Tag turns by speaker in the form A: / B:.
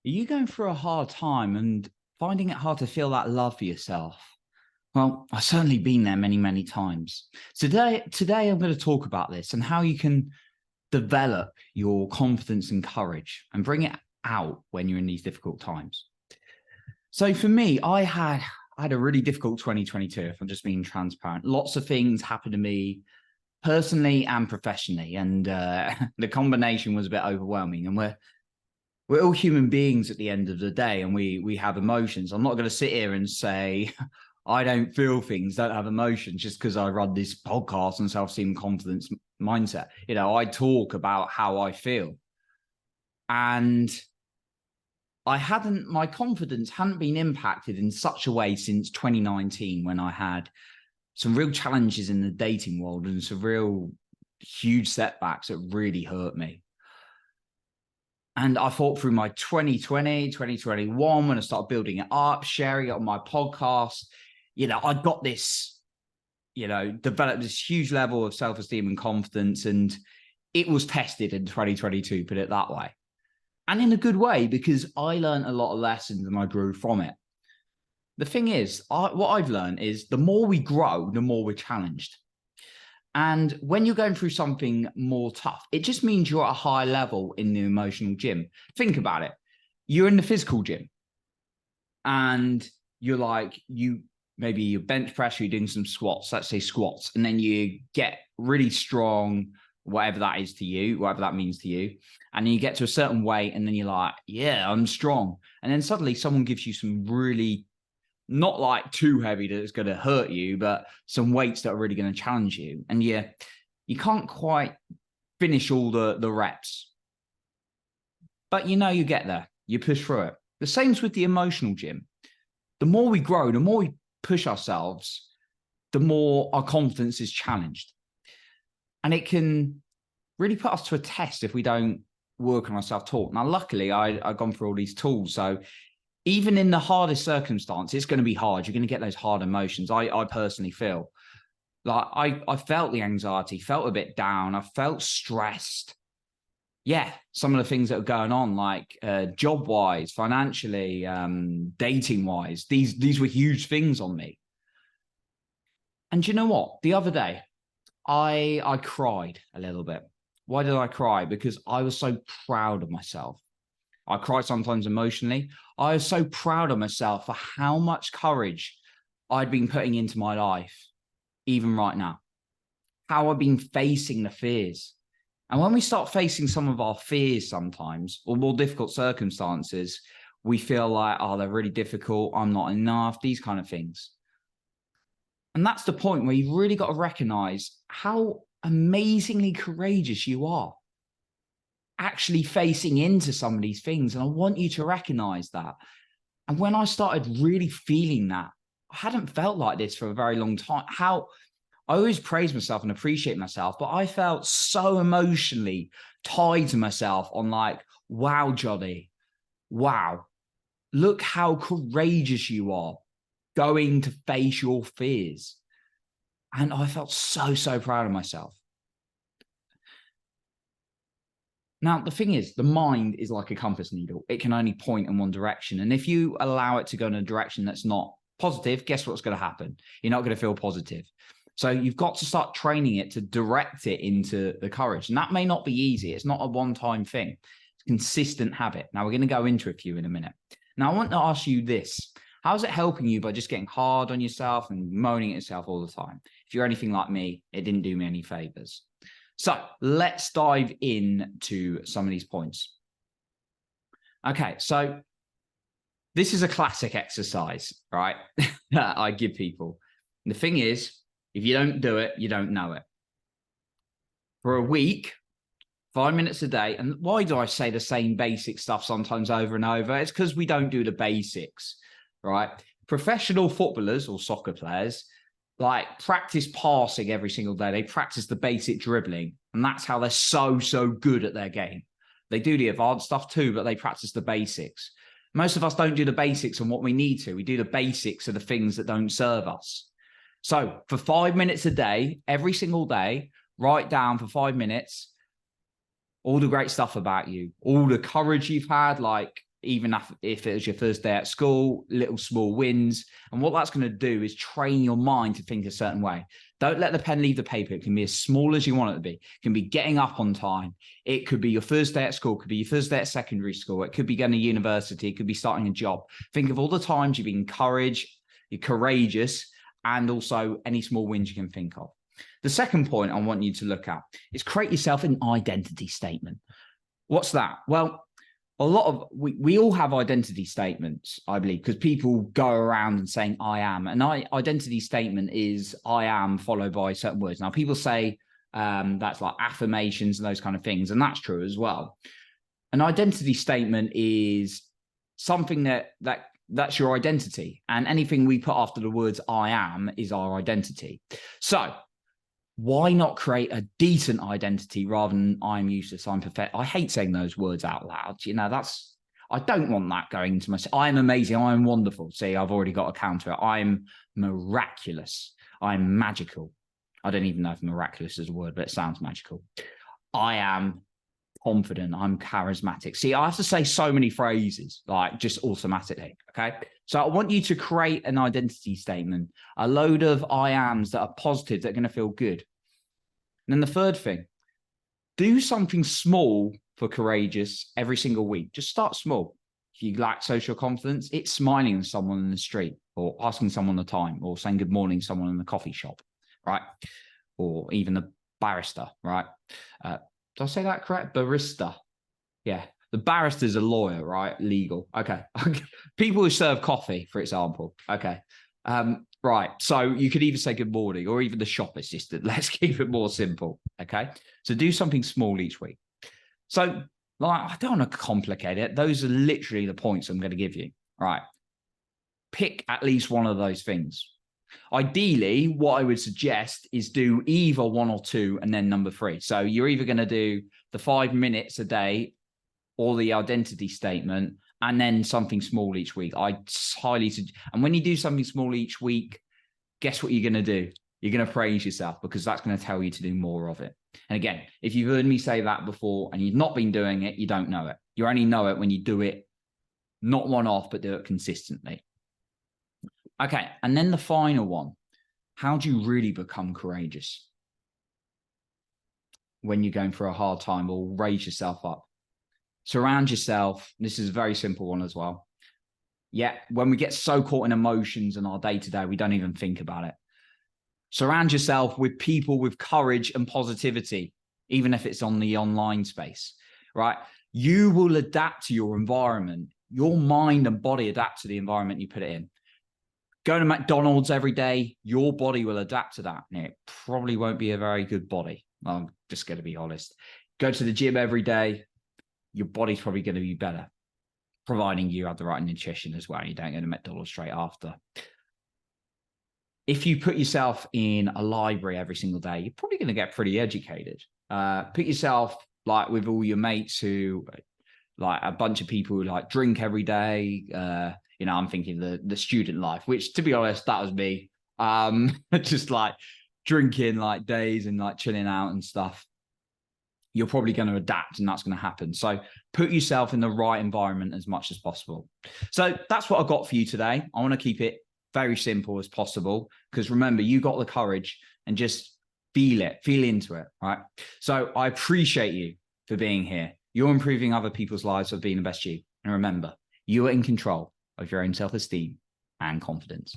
A: Are you going through a hard time and finding it hard to feel that love for yourself? Well, I've certainly been there many, many times. Today I'm going to talk about this and how you can develop your confidence and courage and bring it out when you're in these difficult times. So for me, I had a really difficult 2022, if I'm just being transparent. Lots of things happened to me personally and professionally, and the combination was a bit overwhelming. And we're all human beings at the end of the day, and we have emotions. I'm not going to sit here and say I don't feel things, don't have emotions, just because I run this podcast and self-esteem confidence mindset. I talk about how I feel, and my confidence hadn't been impacted in such a way since 2019, when I had some real challenges in the dating world and some real huge setbacks that really hurt me. And I thought through my 2020, 2021, when I started building it up, sharing it on my podcast, I got this, developed this huge level of self-esteem and confidence. And it was tested in 2022, put it that way. And in a good way, because I learned a lot of lessons and I grew from it. The thing is, what I've learned is the more we grow, the more we're challenged. And when you're going through something more tough, it just means you're at a higher level in the emotional gym. Think about it. You're in the physical gym and maybe you bench press, you're doing some squats, let's say squats, and then you get really strong, whatever that is to you, whatever that means to you. And then you get to a certain weight and then you're like, yeah, I'm strong. And then suddenly someone gives you some really, not like too heavy that it's going to hurt you, but some weights that are really going to challenge you. And you can't quite finish all the reps. But you get there. You push through it. The same's with the emotional gym. The more we grow, the more we push ourselves, the more our confidence is challenged. And it can really put us to a test if we don't work on our self-talk. Now, luckily, I've gone through all these tools. So even in the hardest circumstance, it's going to be hard. You're going to get those hard emotions. I personally feel like I felt the anxiety, felt a bit down. I felt stressed. Yeah, some of the things that are going on, like job-wise, financially, dating-wise, these were huge things on me. And you know what? The other day, I cried a little bit. Why did I cry? Because I was so proud of myself. I cry sometimes emotionally. I was so proud of myself for how much courage I'd been putting into my life, even right now. How I've been facing the fears. And when we start facing some of our fears sometimes, or more difficult circumstances, we feel like, oh, they're really difficult, I'm not enough, these kind of things. And that's the point where you've really got to recognize how amazingly courageous you are actually facing into some of these things. And I want you to recognize that. And when I started really feeling that, I hadn't felt like this for a very long time. How I always praise myself and appreciate myself, but I felt so emotionally tied to myself on like, wow, Johnny, wow, look how courageous you are going to face your fears. And I felt so, so proud of myself. Now, the thing is, the mind is like a compass needle. It can only point in one direction. And if you allow it to go in a direction that's not positive, guess what's going to happen? You're not going to feel positive. So you've got to start training it to direct it into the courage. And that may not be easy. It's not a one-time thing. It's a consistent habit. Now, we're going to go into a few in a minute. Now, I want to ask you this. How's it helping you by just getting hard on yourself and moaning at yourself all the time? If you're anything like me, it didn't do me any favors. So let's dive into some of these points. Okay, so this is a classic exercise, right? that I give people. And the thing is, if you don't do it, you don't know it. For a week, 5 minutes a day. And why do I say the same basic stuff sometimes over and over? It's because we don't do the basics, right? Professional footballers or soccer players, like practice passing every single day. They practice the basic dribbling. And that's how they're so, so good at their game. They do the advanced stuff too, but they practice the basics. Most of us don't do the basics on what we need to. We do the basics of the things that don't serve us. So for 5 minutes a day, every single day, write down for 5 minutes all the great stuff about you, all the courage you've had, like even if it was your first day at school, little small wins. And what that's going to do is train your mind to think a certain way. Don't let the pen leave the paper. It can be as small as you want it to be. It can be getting up on time. It could be your first day at school. It could be your first day at secondary school. It could be going to university. It could be starting a job. Think of all the times you've been encouraged, you're courageous, and also any small wins you can think of. The second point I want you to look at is create yourself an identity statement. What's that? Well, we all have identity statements, I believe, because people go around and saying I am. And identity statement is I am followed by certain words. Now, people say that's like affirmations and those kind of things, and that's true as well. An identity statement is something that's your identity, and anything we put after the words I am is our identity. So why not create a decent identity rather than I'm useless, I'm perfect? I hate saying those words out loud. You know, I don't want that going into myself. I'm amazing. I'm wonderful. See, I've already got a counter. I'm miraculous. I'm magical. I don't even know if miraculous is a word, but it sounds magical. I am confident. I'm charismatic. See, I have to say so many phrases, like just automatically. Okay. So I want you to create an identity statement, a load of I ams that are positive, that are going to feel good. And then the third thing, do something small for courageous every single week. Just start small. If you lack social confidence, it's smiling at someone in the street, or asking someone the time, or saying good morning to someone in the coffee shop, right? Or even the barrister, right? Did I say that correct? Barista. Yeah. The barrister is a lawyer, right? Legal. Okay. People who serve coffee, for example. Okay. Right. So you could either say good morning or even the shop assistant. Let's keep it more simple. Okay. So do something small each week. So like, I don't want to complicate it. Those are literally the points I'm going to give you. Right. Pick at least one of those things. Ideally, what I would suggest is do either one or two and then number three. So you're either going to do the 5 minutes a day or the identity statement, and then something small each week. I highly suggest. And when you do something small each week, guess what you're going to do? You're going to praise yourself, because that's going to tell you to do more of it. And again, if you've heard me say that before and you've not been doing it, you don't know it. You only know it when you do it, not one off, but do it consistently. Okay, and then the final one. How do you really become courageous when you're going through a hard time, or raise yourself up? Surround yourself. This is a very simple one as well. Yeah, when we get so caught in emotions in our day-to-day, we don't even think about it. Surround yourself with people with courage and positivity, even if it's on the online space, right? You will adapt to your environment. Your mind and body adapt to the environment you put it in. Go to McDonald's every day, your body will adapt to that. And it probably won't be a very good body. I'm just going to be honest. Go to the gym every day, your body's probably going to be better, providing you have the right nutrition as well. You don't go to McDonald's straight after. If you put yourself in a library every single day, you're probably going to get pretty educated. Put yourself like with all your mates who, like a bunch of people who like drink every day. You know, I'm thinking the student life, which to be honest, that was me. Just like drinking like days and like chilling out and stuff. You're probably going to adapt, and that's going to happen. So put yourself in the right environment as much as possible. So that's what I've got for you today. I want to keep it very simple as possible, because remember, you got the courage, and just feel into it, right? So I appreciate you for being here. You're improving other people's lives for being the best you. And remember, you are in control of your own self-esteem and confidence.